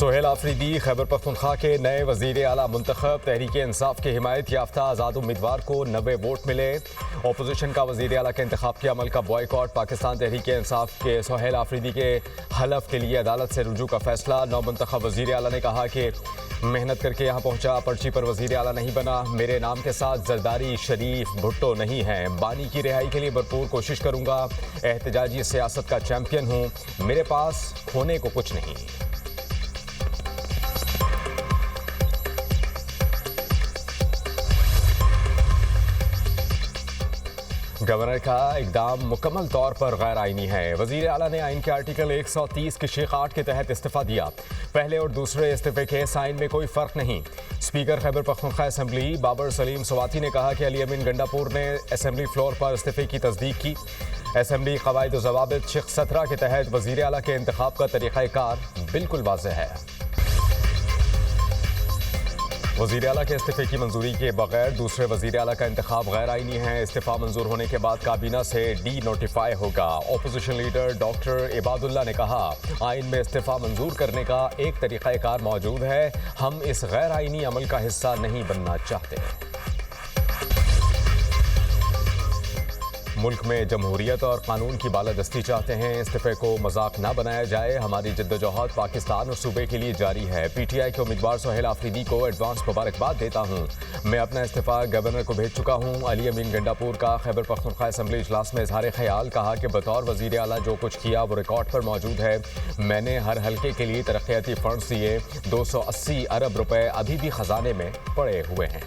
سہیل آفریدی خیبر پختونخوا کے نئے وزیر اعلیٰ منتخب۔ تحریک انصاف کے حمایت یافتہ آزاد امیدوار کو 90 ووٹ ملے۔ اپوزیشن کا وزیر اعلیٰ کے انتخاب کے عمل کا بوائیکاٹ۔ پاکستان تحریک انصاف کے سہیل آفریدی کے حلف کے لیے عدالت سے رجوع کا فیصلہ۔ نو منتخب وزیر اعلیٰ نے کہا کہ محنت کر کے یہاں پہنچا، پرچی پر وزیر اعلیٰ نہیں بنا۔ میرے نام کے ساتھ زرداری، شریف، بھٹو نہیں ہیں۔ بانی کی رہائی کے لیے بھرپور کوشش کروں گا۔ احتجاجی سیاست کا چیمپئن ہوں۔ میرے پاس کھونے کو کچھ نہیں۔ گورنر کا اقدام مکمل طور پر غیر آئینی ہے۔ وزیر اعلیٰ نے آئین کے آرٹیکل 130 کی شق 8 کے تحت استعفیٰ دیا۔ پہلے اور دوسرے استعفے کے سائن میں کوئی فرق نہیں۔ اسپیکر خیبر پختونخوا اسمبلی بابر سلیم سواتی نے کہا کہ علی امین گنڈاپور نے اسمبلی فلور پر استعفے کی تصدیق کی۔ اسمبلی قواعد و ضوابط شق 17 کے تحت وزیر اعلیٰ کے انتخاب کا طریقہ کار بالکل واضح ہے۔ وزیر اعلیٰ کے استعفے کی منظوری کے بغیر دوسرے وزیر اعلیٰ کا انتخاب غیر آئینی ہے۔ استعفیٰ منظور ہونے کے بعد کابینہ سے ڈی نوٹیفائی ہوگا۔ اپوزیشن لیڈر ڈاکٹر عباد اللہ نے کہا، آئین میں استعفیٰ منظور کرنے کا ایک طریقہ کار موجود ہے۔ ہم اس غیر آئینی عمل کا حصہ نہیں بننا چاہتے۔ ملک میں جمہوریت اور قانون کی بالادستی چاہتے ہیں۔ استعفے کو مذاق نہ بنایا جائے۔ ہماری جدوجہد پاکستان اور صوبے کے لیے جاری ہے۔ پی ٹی آئی کے امیدوار سہیل آفریدی کو ایڈوانس مبارکباد دیتا ہوں۔ میں اپنا استعفیٰ گورنر کو بھیج چکا ہوں۔ علی امین گنڈاپور کا خیبر پختونخوا اسمبلی اجلاس میں اظہار خیال، کہا کہ بطور وزیر اعلیٰ جو کچھ کیا وہ ریکارڈ پر موجود ہے۔ میں نے ہر حلقے کے لیے ترقیاتی فنڈز دیے۔ 280 ارب روپے ابھی بھی خزانے میں پڑے ہوئے ہیں۔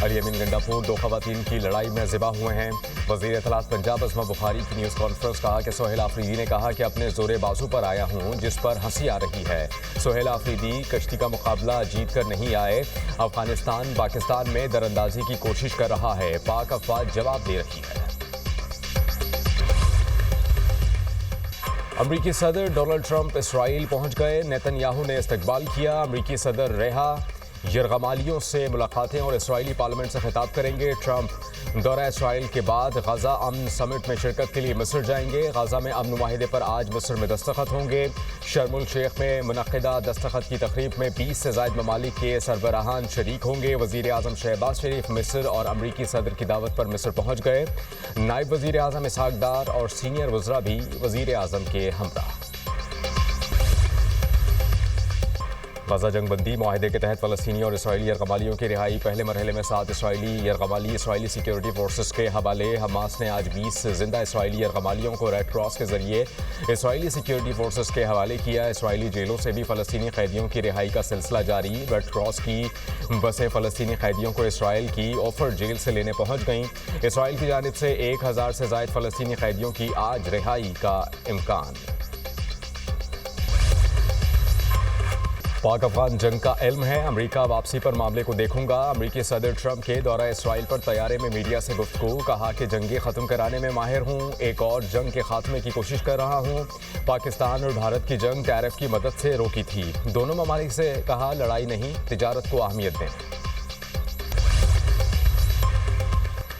علی امین گنڈاپور 2 خواتین کی لڑائی میں ذبح ہوئے ہیں۔ وزیر اطلاعات پنجاب عظمی بخاری کی نیوز کانفرنس، کہا کہ سہیل آفریدی نے کہا کہ اپنے زور بازو پر آیا ہوں جس پر ہنسی آ رہی ہے۔ سہیل آفریدی کشتی کا مقابلہ جیت کر نہیں آئے۔ افغانستان پاکستان میں دراندازی کی کوشش کر رہا ہے۔ پاک افواج جواب دے رہی ہے۔ امریکی صدر ڈونلڈ ٹرمپ اسرائیل پہنچ گئے۔ نیتن یاہو نے استقبال کیا۔ امریکی صدر رہا یرغمالیوں سے ملاقاتیں اور اسرائیلی پارلیمنٹ سے خطاب کریں گے۔ ٹرمپ دورہ اسرائیل کے بعد غزہ امن سمٹ میں شرکت کے لیے مصر جائیں گے۔ غزہ میں امن معاہدے پر آج مصر میں دستخط ہوں گے۔ شرم الشیخ میں منعقدہ دستخط کی تقریب میں 20 سے زائد ممالک کے سربراہان شریک ہوں گے۔ وزیر اعظم شہباز شریف مصر اور امریکی صدر کی دعوت پر مصر پہنچ گئے۔ نائب وزیر اعظم اسحاق ڈار اور سینئر وزراء بھی وزیر اعظم کے ہمراہ۔ غزہ جنگ بندی معاہدے کے تحت فلسطینی اور اسرائیلی یرغمالیوں کی رہائی۔ پہلے مرحلے میں 7 اسرائیلی یرغمالی اسرائیلی سیکیورٹی فورسز کے حوالے۔ حماس نے آج 20 زندہ اسرائیلی یرغمالیوں کو ریڈ کراس کے ذریعے اسرائیلی سیکیورٹی فورسز کے حوالے کیا۔ اسرائیلی جیلوں سے بھی فلسطینی قیدیوں کی رہائی کا سلسلہ جاری۔ ریڈ کراس کی بسیں فلسطینی قیدیوں کو اسرائیل کی اوفر جیل سے لینے پہنچ گئیں۔ اسرائیل کی جانب سے 1000 سے زائد فلسطینی قیدیوں کی آج رہائی کا امکان۔ پاک افغان جنگ کا علم ہے، امریکہ واپسی پر معاملے کو دیکھوں گا۔ امریکی صدر ٹرمپ کے دورہ اسرائیل پر طیارے میں میڈیا سے گفتگو، کہا کہ جنگیں ختم کرانے میں ماہر ہوں، ایک اور جنگ کے خاتمے کی کوشش کر رہا ہوں۔ پاکستان اور بھارت کی جنگ ٹیرف کی مدد سے روکی تھی۔ دونوں ممالک سے کہا لڑائی نہیں، تجارت کو اہمیت دیں۔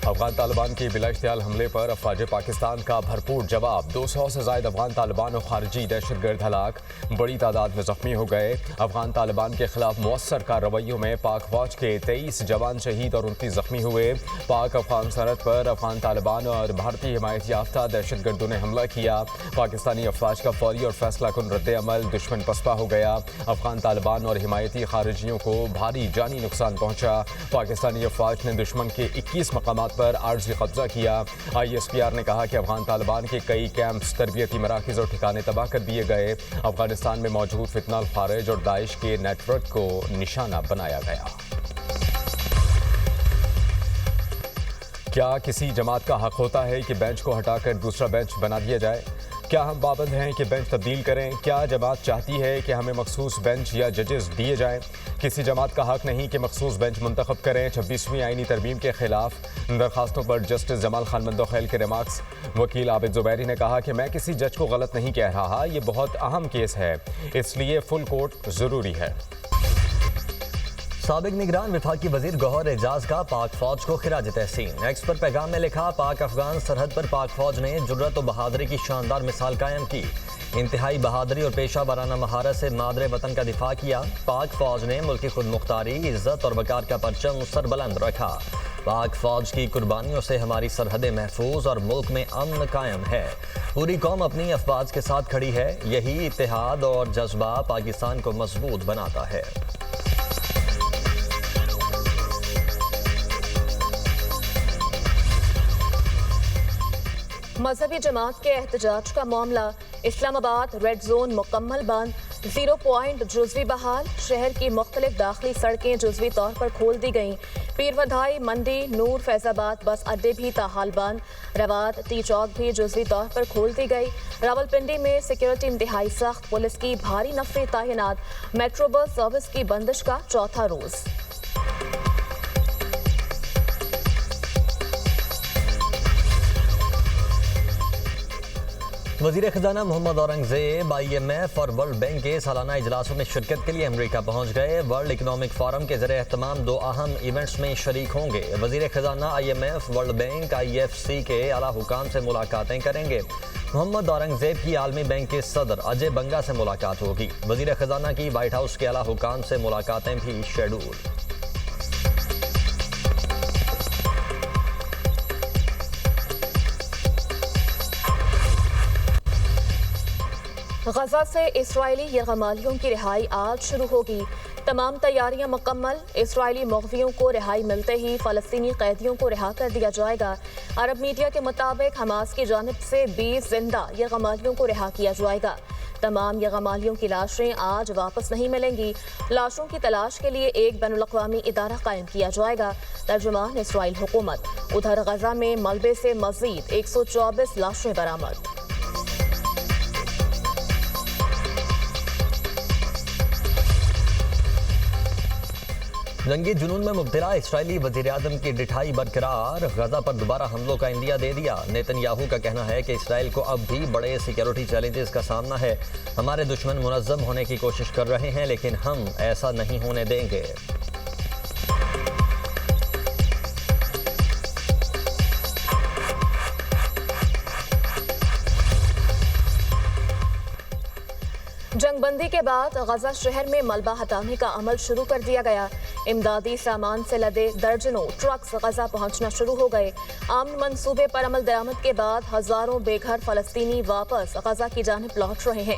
افغان طالبان کے بلا اشتعال حملے پر افواج پاکستان کا بھرپور جواب۔ 200 سے زائد افغان طالبان اور خارجی دہشت گرد ہلاک، بڑی تعداد میں زخمی ہو گئے۔ افغان طالبان کے خلاف مؤثر کارروائیوں میں پاک فوج کے 23 جوان شہید اور 29 زخمی ہوئے۔ پاک افغان سرحد پر افغان طالبان اور بھارتی حمایت یافتہ دہشت گردوں نے حملہ کیا۔ پاکستانی افواج کا فوری اور فیصلہ کن رد عمل، دشمن پسپا ہو گیا۔ افغان طالبان اور حمایتی خارجیوں کو بھاری جانی نقصان پہنچا۔ پاکستانی افواج نے دشمن کے 21 مقامات پر عارضی قبضہ کیا۔ آئی ایس پی آر نے کہا کہ افغان طالبان کے کئی کیمپس، تربیتی مراکز اور ٹھکانے تباہ کر دیے گئے۔ افغانستان میں موجود فتنہ الخارج اور داعش کے نیٹ ورک کو نشانہ بنایا گیا۔ کیا کسی جماعت کا حق ہوتا ہے کہ بینچ کو ہٹا کر دوسرا بینچ بنا دیا جائے؟ کیا ہم پابند ہیں کہ بینچ تبدیل کریں؟ کیا جماعت چاہتی ہے کہ ہمیں مخصوص بینچ یا ججز دیے جائیں؟ کسی جماعت کا حق نہیں کہ مخصوص بینچ منتخب کریں۔ 26ویں آئینی ترمیم کے خلاف درخواستوں پر جسٹس جمال خان مندوخیل کے ریمارکس۔ وکیل عابد زبیری نے کہا کہ میں کسی جج کو غلط نہیں کہہ رہا، یہ بہت اہم کیس ہے، اس لیے فل کورٹ ضروری ہے۔ سابق نگران وفاقی وزیر گوہر اعجاز کا پاک فوج کو خراج تحسین۔ ایکس پر پیغام میں لکھا، پاک افغان سرحد پر پاک فوج نے جرأت و بہادری کی شاندار مثال قائم کی۔ انتہائی بہادری اور پیشہ ورانہ مہارت سے مادر وطن کا دفاع کیا۔ پاک فوج نے ملک کی خود مختاری، عزت اور وقار کا پرچم سربلند رکھا۔ پاک فوج کی قربانیوں سے ہماری سرحدیں محفوظ اور ملک میں امن قائم ہے۔ پوری قوم اپنی افواج کے ساتھ کھڑی ہے۔ یہی اتحاد اور جذبہ پاکستان کو مضبوط بناتا ہے۔ مذہبی جماعت کے احتجاج کا معاملہ، اسلام آباد ریڈ زون مکمل بند، 0 پوائنٹ جزوی بحال، شہر کی مختلف داخلی سڑکیں جزوی طور پر کھول دی گئیں۔ پیر ودھائی، منڈی، نور، فیض آباد بس اڈے بھی تاحال بند، رواد ٹی چوک بھی جزوی طور پر کھول دی گئی۔ راولپنڈی میں سیکورٹی انتہائی سخت، پولیس کی بھاری نفری تعینات، میٹرو بس سروس کی بندش کا چوتھا روز۔ وزیر خزانہ محمد اورنگزیب IMF اور ورلڈ بینک کے سالانہ اجلاسوں میں شرکت کے لیے امریکہ پہنچ گئے۔ ورلڈ اکنامک فورم کے زیر اہتمام 2 اہم ایونٹس میں شریک ہوں گے۔ وزیر خزانہ IMF، ورلڈ بینک، IFC کے اعلیٰ حکام سے ملاقاتیں کریں گے۔ محمد اورنگزیب کی عالمی بینک کے صدر اجے بنگا سے ملاقات ہوگی۔ وزیر خزانہ کی وائٹ ہاؤس کے اعلیٰ حکام سے ملاقاتیں بھی شیڈول۔ غزہ سے اسرائیلی یرغمالیوں کی رہائی آج شروع ہوگی۔ تمام تیاریاں مکمل، اسرائیلی مغویوں کو رہائی ملتے ہی فلسطینی قیدیوں کو رہا کر دیا جائے گا۔ عرب میڈیا کے مطابق حماس کی جانب سے 20 زندہ یرغمالیوں کو رہا کیا جائے گا۔ تمام یرغمالیوں کی لاشیں آج واپس نہیں ملیں گی۔ لاشوں کی تلاش کے لیے ایک بین الاقوامی ادارہ قائم کیا جائے گا۔ ترجمان اسرائیل حکومت۔ ادھر غزہ میں ملبے سے مزید 124 لاشیں برآمد۔ جنگی جنون میں مبتلا اسرائیلی وزیراعظم کی ڈٹھائی برقرار، غزہ پر دوبارہ حملوں کا عندیہ دے دیا۔ نیتن یاہو کا کہنا ہے کہ اسرائیل کو اب بھی بڑے سیکیورٹی چیلنجز کا سامنا ہے۔ ہمارے دشمن منظم ہونے کی کوشش کر رہے ہیں لیکن ہم ایسا نہیں ہونے دیں گے۔ جنگ بندی کے بعد غزہ شہر میں ملبہ ہٹانے کا عمل شروع کر دیا گیا۔ امدادی سامان سے لدے درجنوں ٹرکس غزہ پہنچنا شروع ہو گئے۔ امن منصوبے پر عمل درآمد کے بعد ہزاروں بے گھر فلسطینی واپس غزہ کی جانب لوٹ رہے ہیں۔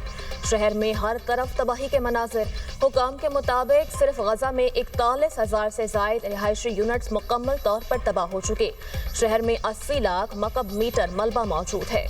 شہر میں ہر طرف تباہی کے مناظر۔ حکام کے مطابق صرف غزہ میں 41,000 سے زائد رہائشی یونٹس مکمل طور پر تباہ ہو چکے۔ شہر میں 80 لاکھ مکعب میٹر ملبہ موجود ہے۔